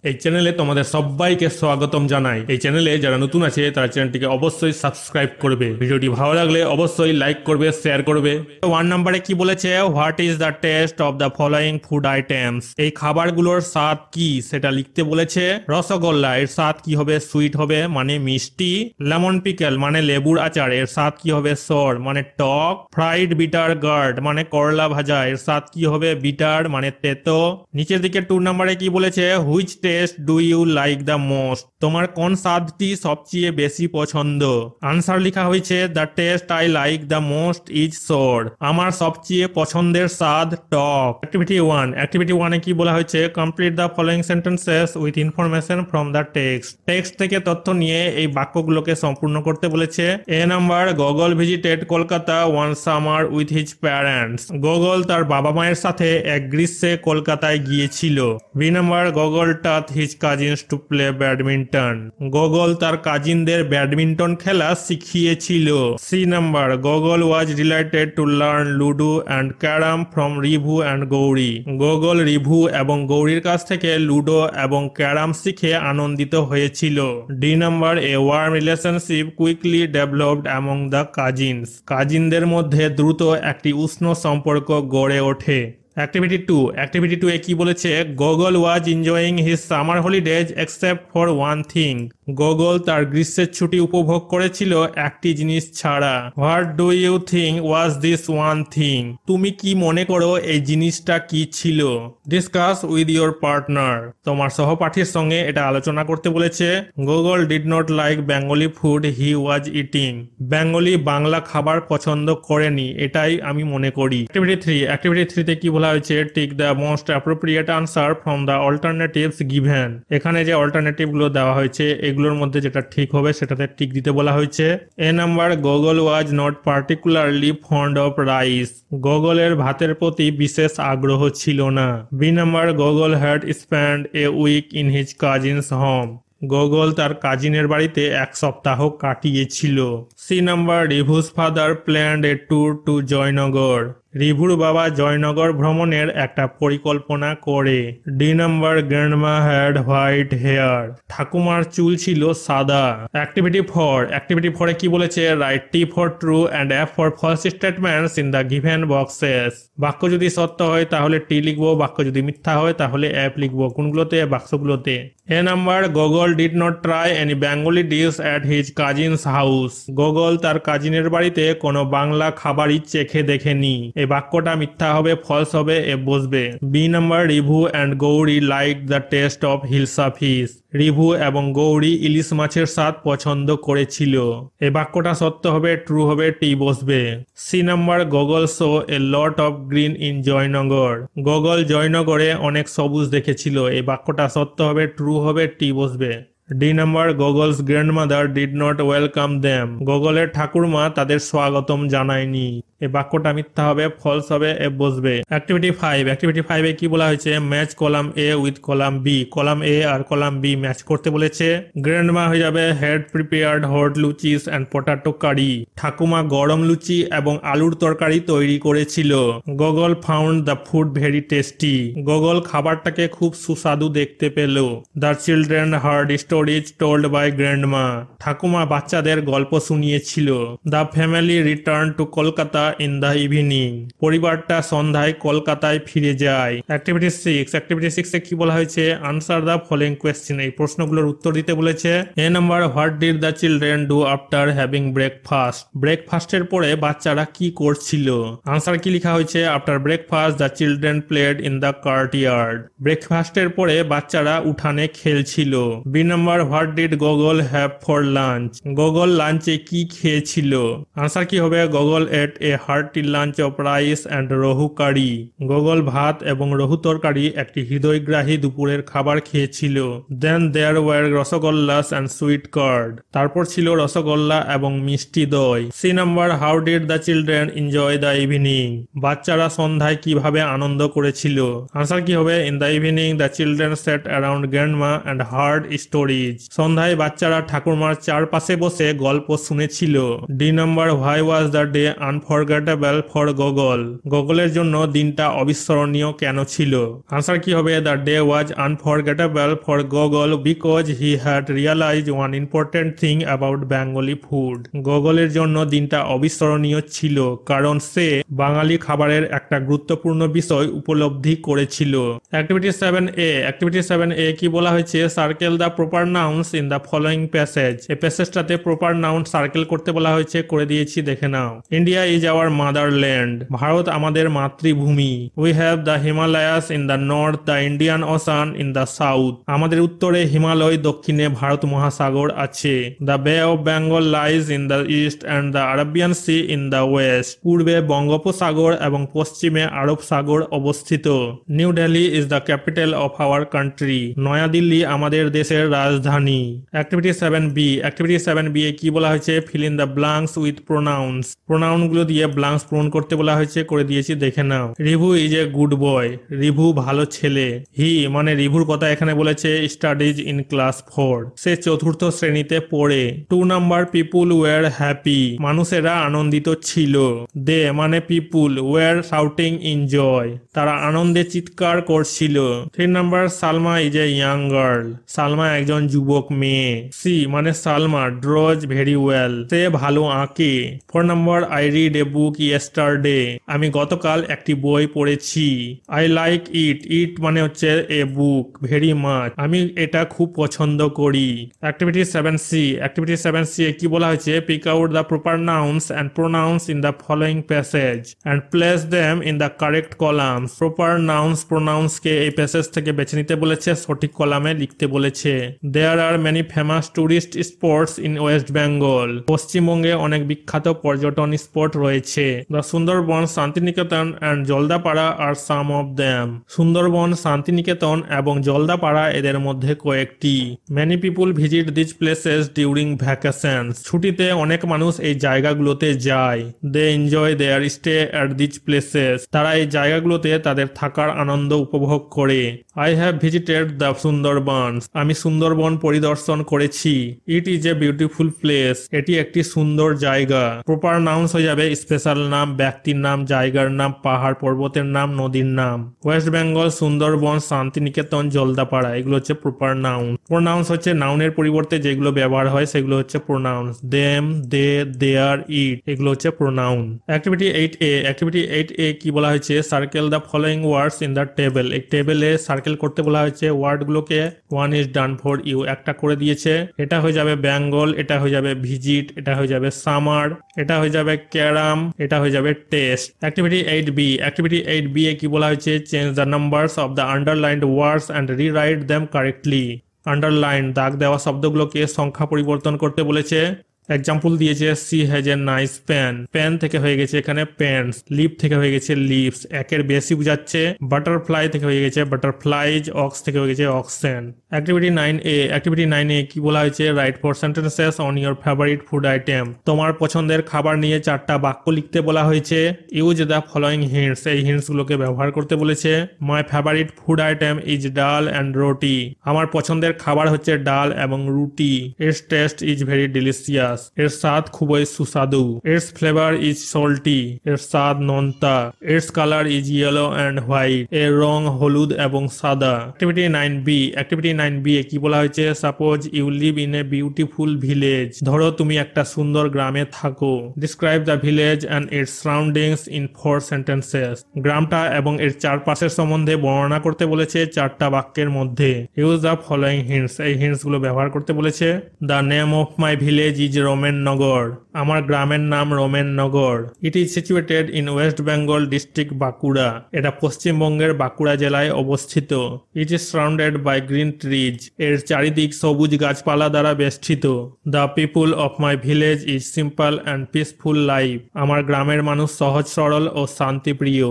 এই চ্যানেলে তোমাদের সবাইকে স্বাগতম জানাই। এই চ্যানেলে যারা নতুন আছে তারা চ্যানেলটিকে অবশ্যই সাবস্ক্রাইব করবে। ভিডিওটি ভালো লাগলে অবশ্যই লাইক করবে, শেয়ার করবে। 1 নম্বরে কি বলেছে, what is the taste of the following food items. এই খাবারগুলোর স্বাদ কি সেটা লিখতে বলেছে। রসগোল্লা এর স্বাদ কি হবে, সুইট হবে মানে মিষ্টি। লেমন পিকেল মানে লেবুর আচার, এর স্বাদ কি হবে, সর মানে টক। ফ্রাইড বিটার গার্ড মানে করলা ভাজা, এর স্বাদ কি হবে, বিটার মানে তেতো। নিচের দিকে 2 নম্বরে কি বলেছে, which taste do you like the most. তোমার কোন স্বাদটি সবচেয়ে বেশি পছন্দ। আনসার লেখা হয়েছে, the taste I like the most is sour. আমার সবচেয়ে পছন্দের স্বাদ টক। অ্যাক্টিভিটি 1, অ্যাক্টিভিটি 1 এ কি বলা হয়েছে, complete the following sentences with information from the text. Text থেকে তথ্য নিয়ে এই বাক্যগুলোকে সম্পূর্ণ করতে বলেছে। A number, Gogol visited Kolkata one summer with his parents. Gogol তার বাবা মায়ের সাথে এক গ্রীষ্মে কলকাতায় গিয়েছিল। B number, Gogol taught his cousins to play badminton. Gogol তার কাজিনদের ব্যাডমিন্টন খেলা শিখিয়েছিল। C number, Gogol was delighted to learn ludo and carrom from Rivu and Gauri. Goggle review এবং গৌরীর কাছ থেকে লুডো এবং ক্যারাম শিখে আনন্দিত হয়েছিল। D number, a warm relationship quickly developed among the cousins. কাজিনদের মধ্যে দ্রুত একটি উষ্ণ সম্পর্ক গড়ে ওঠে। অ্যাক্টিভিটি 2, অ্যাক্টিভিটি 2 এ কি বলেছে, Gogol was enjoying his summer holidays except for one thing. Gogol তার গ্রীষ্মের ছুটি উপভোগ করেছিল একটি জিনিস ছাড়া। What do you think was this one thing. তুমি কি মনে করো এই জিনিসটা কি ছিল। Discuss with your partner. তোমার সহপাঠীর সঙ্গে এটা আলোচনা করতে বলেছে। Gogol did not like Bengali food he was eating. Bengali বাংলা খাবার পছন্দ করেনি, এটাই আমি মনে করি। অ্যাক্টিভিটি 3, অ্যাক্টিভিটি 3 তে কি বলা হয়েছে, tick the most appropriate answer from the alternatives given. এখানে যে অল্টারনেটিভ গুলো দেওয়া হয়েছে এগুলোর মধ্যে যেটা ঠিক হবে সেটাতে টিক দিতে বলা হয়েছে। A number, Gogol was not particularly fond of rice. গগলের ভাতের প্রতি বিশেষ আগ্রহ ছিল না। B number, Gogol had spend a week in his cousins home. গগল তার কাজিনের বাড়িতে এক সপ্তাহ কাটিয়েছিল। C number, Rivu's father planned a tour to Jaynagar. রিভুর বাবা জয়নগর ভ্রমণের একটা পরিকল্পনা করে। D number, grandma had white hair. ঠাকুমার চুল ছিল সাদা। অ্যাক্টিভিটি 4, অ্যাক্টিভিটি 4 এ কি বলেছে, write T for true and F for false statements in the given boxes. বাক্য যদি সত্য হয় তাহলে টি লিখবো, বাক্য যদি মিথ্যা হয় তাহলে এফ লিখবো। কোনগুলোতে, বাক্সগুলোতে। A number, Gogol did not try any Bengali dish at his cousins house. Gogol তার কাজিনের বাড়িতে কোনো বাংলা খাবারই চেখে দেখেনি। এই বাক্যটা মিথ্যা হবে, ফলস হবে, এ বসবে। B number, Rivu and Gouri like the taste of hilsa fish. Rivu এবং গৌরী ইলিশ মাছের স্বাদ পছন্দ করেছিল। এই বাক্যটা সত্য হবে, ট্রু হবে, টি বসবে। C number, Gogol saw a lot of green in Jaynagar. Gogol জয়নগরে অনেক সবুজ দেখেছিল। এই বাক্যটা সত্য হবে, ট্রু হবে, টি বসবে। D number, Gogol's grandmother did not welcome them. গগলের ঠাকুরমা তাদের স্বাগতম জানায়নি। এই বাক্যটা মিথ্যা হবে, ফলস হবে, এ বসবে। অ্যাক্টিভিটি 5, অ্যাক্টিভিটি 5 এ কি বলা হয়েছে, match column A with column B. Column A আর কলাম বি ম্যাচ করতে বলেছে। গ্র্যান্ডমা হয়ে যাবে had prepared hot luchis and potato curry. ঠাকুমা গরম লুচি এবং আলুর তরকারি তৈরি করেছিল। Gogol found the food very tasty. Gogol খাবারটাকে খুব সুস্বাদু দেখতে পেল। The children heard stories told by grandma. ঠাকুমা বাচ্চাদের গল্প শুনিয়েছিল। The family return to Kolkata in the evening. পরিবারটা সন্ধ্যায় কলকাতায় ফিরে যায়। অ্যাক্টিভিটি 6, অ্যাক্টিভিটি 6 এ কি বলা হয়েছে, আনসার দ্য ফলোইং কোয়েশ্চেন। এই প্রশ্নগুলোর উত্তর দিতে বলেছে। A number, what did the children do after having breakfast. ব্রেকফাস্টের পরে বাচ্চারা কি করছিল। আনসার কি লেখা হয়েছে, after breakfast the children played in the courtyard. ব্রেকফাস্টের পরে বাচ্চারা উঠানে খেলছিল। B number, what did Gogol have for lunch. Gogol লাঞ্চে কি খেয়েছিল। আনসার কি হবে, Gogol ate a hearty lunch of rice and rohu curry. Gogol ভাত এবং রহু তরকারি একটি হৃদয়গ্রাহী দুপুরের খাবার খেয়েছিল। Then there were rasgullas and sweet curd. তারপর ছিল রসগোল্লা এবং মিষ্টি দই। C number, how did the children enjoy the evening. বাচ্চারা সন্ধ্যায় কিভাবে আনন্দ করেছিল। আনসার কি হবে, in the evening the children sat around grandma and heard stories. সন্ধ্যায় বাচ্চারা ঠাকুরমার চারপাশে বসে গল্প শুনেছিল। D number, why was the day unforgettable unforgettable for Gogol? গগলের জন্য দিনটা অবিস্মরণীয় কেন ছিল? আনসার কি হবে? The day was unforgettable for Gogol because he had realised one important thing about Bengali food. গগলের জন্য দিনটা অবিস্মরণীয় ছিল কারণ সে বাঙালি খাবারের একটা গুরুত্বপূর্ণ বিষয় উপলব্ধি করেছিল। অ্যাক্টিভিটি 7A, অ্যাক্টিভিটি 7A কি বলা হয়েছে? Circle the proper nouns in the following passage. এই প্যাসেজটাতে প্রপার নাউন সার্কেল করতে বলা হয়েছে, করে দিয়েছি, দেখে নাও। India is our motherland. Bharat আমাদের মাতৃভূমি। We have the Himalayas in the north, the Indian Ocean in the south. আমাদের উত্তরে হিমালয়, দক্ষিণে ভারত মহাসাগর আছে। The Bay of Bengal lies in the east and the Arabian Sea in the west. পূর্বে বঙ্গোপসাগর এবং পশ্চিমে আরব সাগর অবস্থিত। New Delhi is the capital of our country. Naya Delhi আমাদের দেশের রাজধানী। অ্যাক্টিভিটি 7B, অ্যাক্টিভিটি 7B এ কি বলা হয়েছে? Fill in the blanks with pronounce. Pronoun গুলো দিয়ে ব্লাঙ্কস পূরণ করতে বলা হয়েছে, করে দিয়েছি, দেখে নাও। Rivu is a good boy. Rivu ভালো ছেলে। হি মানে রিভুর কথা এখানে বলেছে স্টাডিজ ইন ক্লাস 4। সে চতুর্থ শ্রেণীতে পড়ে। 2 নাম্বার পিপুল ওয়ার হ্যাপি। মানুষেরা আনন্দিত ছিল। দে মানে পিপুল ওয়ার শাউটিং ইন জয়। তারা আনন্দে চিৎকার করছিল। 3 number Salma is a young girl. Salma একজন যুবক মেয়ে। সি মানে সালমা ড্রজ ভেরি ওয়েল। সে ভালো আঁকে। 4 number I read a book yesterday. আমি গতকাল একটি বই পড়েছি। I like it. ইট মানে হচ্ছে এ বুক ভেরি মাচ। আমি এটা খুব পছন্দ করি। অ্যাক্টিভিটি 7C, অ্যাক্টিভিটি 7C এ কি বলা হয়েছে? Pick out the proper nouns and pronouns in the following passage and place them in the correct columns. Proper nouns pronouns কে এই প্যাসেজ থেকে বেছে নিতে বলেছে, সঠিক কলামে লিখতে বলেছে। There are many famous tourist spots in West Bengal. পশ্চিমবঙ্গে অনেক বিখ্যাত পর্যটন স্পট রয়েছে। The Sundarban, Santiniketan and Jaldapara are some of them. Sundarban, Santiniketan এবং জলদাপাড়া এদের মধ্যে কয়েকটি। Many people visit this places during vacations. ছুটিতে অনেক মানুষ এই জায়গাগুলোতে যায়। They enjoy their stay at this places. তারা এই জায়গাগুলোতে তাদের থাকার আনন্দ উপভোগ করে। I have visited the Sundarbans. আমি সুন্দরবন পরিদর্শন করেছি। It is a beautiful place. এটি একটি সুন্দর জায়গা। প্রপার নাউন্স হয়ে যাবে স্পেশাল নাম, ব্যক্তির নাম, জায়গার নাম, পাহাড় পর্বতের নাম, নদীর নাম। ওয়েস্ট বেঙ্গল, সুন্দরবন, শান্তিনিকেতন, জলদাপাড়া এগুলো হচ্ছে প্রপার নাউন। প্রোনাউন্স হচ্ছে নাউনের পরিবর্তে যেগুলো ব্যবহার হয় সেগুলো হচ্ছে প্রোনাউন্স। দেম, দে, দেয়ার, ইট এগুলো হচ্ছে pronoun. Activity 8A, activity 8A কি বলা হয়েছে? Circle the following words in the table. এই টেবিলে সার্কেল করতে বলা হয়েছে ওয়ার্ডগুলোকে। One is done for you, একটা করে দিয়েছে। এটা হয়ে যাবে বেঙ্গল, এটা হয়ে যাবে ভিজিট, এটা হয়ে যাবে সামার, এটা হয়ে যাবে ক্যারাম, এটা হয়ে যাবে test. Activity 8B, activity 8B এ কি বলা হয়েছে? Change the numbers of the underlined words and rewrite them correctly. Underline দাগ দেওয়া শব্দগুলোকে সংখ্যা পরিবর্তন করতে বলেছে। এক্সাম্পল দিয়েছে she has a nice pan. Pan থেকে হয়ে গেছে এখানে প্যান্টস। লিপ থেকে হয়ে গেছে লিপস, একের বেশি বুঝাচ্ছে। বাটারফ্লাই থেকে হয়ে গেছে বাটারফ্লাইজ। অক্স থেকে হয়ে গেছে oxen. Activity 9A, activity 9A কি বলা হয়েছে? Right 4 sentences on your favourite food item. তোমার পছন্দের খাবার নিয়ে 4টা বাক্য লিখতে বলা হয়েছে। Use the following hints. এই হিন্টস গুলোকে ব্যবহার করতে বলেছে। My favourite food item is ডাল অ্যান্ড রুটি। আমার পছন্দের খাবার হচ্ছে ডাল এবং রুটি। It's test is very delicious. এর স্বাদ খুবই সুস্বাদু। It's flavour is salty. এর স্বাদ নোনতা। It's colour is yellow and white. এর রং হলুদ এবং সাদা। অ্যাক্টিভিটি 9B, অ্যাক্টিভিটি 9B এ কি বলা হয়েছে? Suppose you live in a beautiful village. ধরো তুমি একটা সুন্দর গ্রামে থাকো। Describe the village and its surroundings in 4 sentences. গ্রামটা এবং এর চারপাশের সম্বন্ধে বর্ণনা করতে বলেছে 4টা বাক্যের মধ্যে। Use the following hints. এই হিন্টস গুলো ব্যবহার করতে বলেছে। The name of my village is Romennagar. আমার গ্রামের নাম Romennagar. It is situated in West Bengal district Bankura. এটা পশ্চিমবঙ্গের বাঁকুড়া জেলায় অবস্থিত। It is surrounded by green trees. এর চারিদিক সবুজ গাছপালা দ্বারা বেষ্টিত। The people of my village is simple and peaceful life. আমার গ্রামের মানুষ সহজ সরল ও শান্তিপ্রিয়।